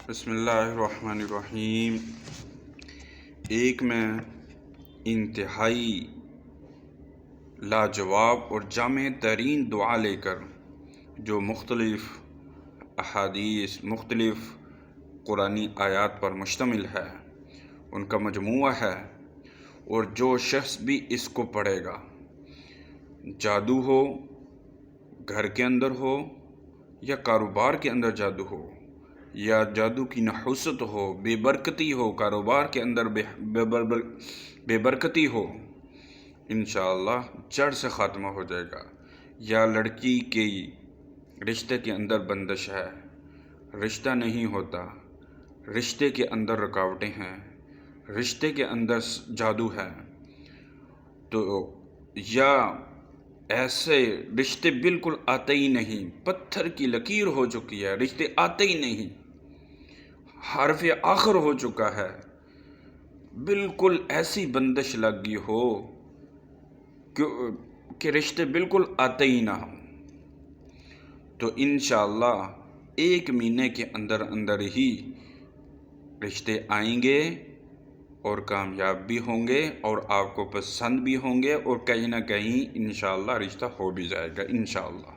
بسم اللہ الرحمن الرحیم۔ ایک میں انتہائی لاجواب اور جامع ترین دعا لے کر جو مختلف احادیث، مختلف قرآنی آیات پر مشتمل ہے، ان کا مجموعہ ہے، اور جو شخص بھی اس کو پڑھے گا، جادو ہو، گھر کے اندر ہو یا کاروبار کے اندر جادو ہو، یا جادو کی نحوست ہو، بے برکتی ہو، کاروبار کے اندر بے برکتی ہو، انشاءاللہ جڑ سے خاتمہ ہو جائے گا۔ یا لڑکی کے رشتے کے اندر بندش ہے، رشتہ نہیں ہوتا، رشتے کے اندر رکاوٹیں ہیں، رشتے کے اندر جادو ہے، تو یا ایسے رشتے بالکل آتے ہی نہیں، پتھر کی لکیر ہو چکی ہے، رشتے آتے ہی نہیں، حرف آخر ہو چکا ہے، بالکل ایسی بندش لگ گئی ہو کہ رشتے بالکل آتے ہی نہ ہوں، تو انشاءاللہ 1 مہینے کے اندر اندر ہی رشتے آئیں گے اور کامیاب بھی ہوں گے اور آپ کو پسند بھی ہوں گے، اور کہیں نہ کہیں انشاءاللہ رشتہ ہو بھی جائے گا انشاءاللہ۔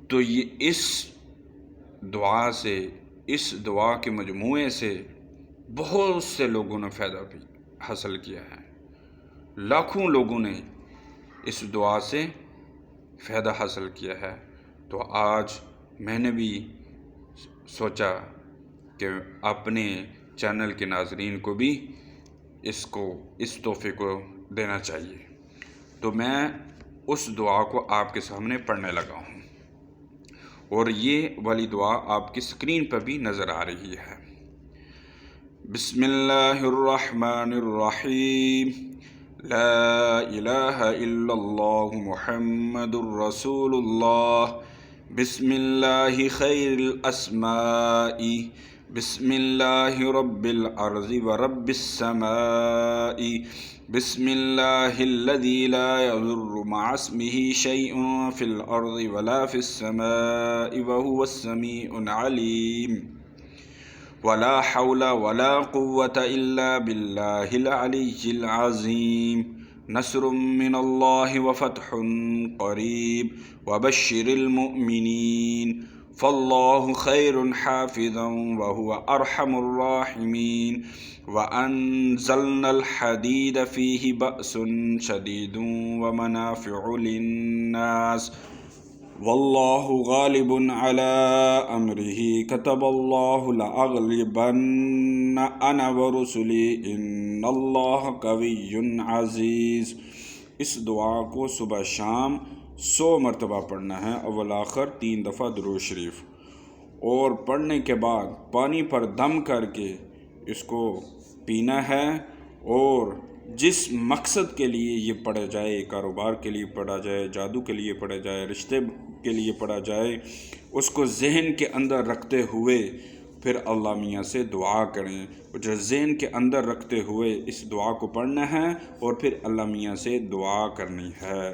تو یہ اس دعا سے، اس دعا کے مجموعے سے بہت سے لوگوں نے فائدہ بھی حاصل کیا ہے، لاکھوں لوگوں نے اس دعا سے فائدہ حاصل کیا ہے۔ تو آج میں نے بھی سوچا کہ اپنے چینل کے ناظرین کو بھی اس تحفے کو دینا چاہیے، تو میں اس دعا کو آپ کے سامنے پڑھنے لگا ہوں، اور یہ والی دعا آپ کی اسکرین پر بھی نظر آ رہی ہے۔ بسم اللہ الرحمن الرحیم، لا الہ الا اللہ محمد الرسول اللہ، بسم اللہ خیر الاسماء، بسم اللہ رب الارض ورب السماء، بسم اللہ الذي لا يضر مع اسمه شيء في الارض ولا في السماء وهو السميع العليم، ولا حول ولا قوة إلا بالله العلي العظيم، نصر من الله وفتح قريب وبشر المؤمنين، فالله خير حافظا وهو أرحم الراحمين، وأنزلنا الحديد فيه بأس شديد ومنافع للناس، والله غالب على أمره، كتب الله لأغلبن أنا ورسلي إن الله قوي عزيز۔ اس دعا کو صبح شام 100 مرتبہ پڑھنا ہے، اول آخر 3 دفعہ درود شریف، اور پڑھنے کے بعد پانی پر دم کر کے اس کو پینا ہے، اور جس مقصد کے لیے یہ پڑھا جائے، کاروبار کے لیے پڑھا جائے، جادو کے لیے پڑھا جائے، رشتے کے لیے پڑھا جائے، اس کو ذہن کے اندر رکھتے ہوئے پھر اللہ میاں سے دعا کریں، جو ذہن کے اندر رکھتے ہوئے اس دعا کو پڑھنا ہے اور پھر اللہ میاں سے دعا کرنی ہے۔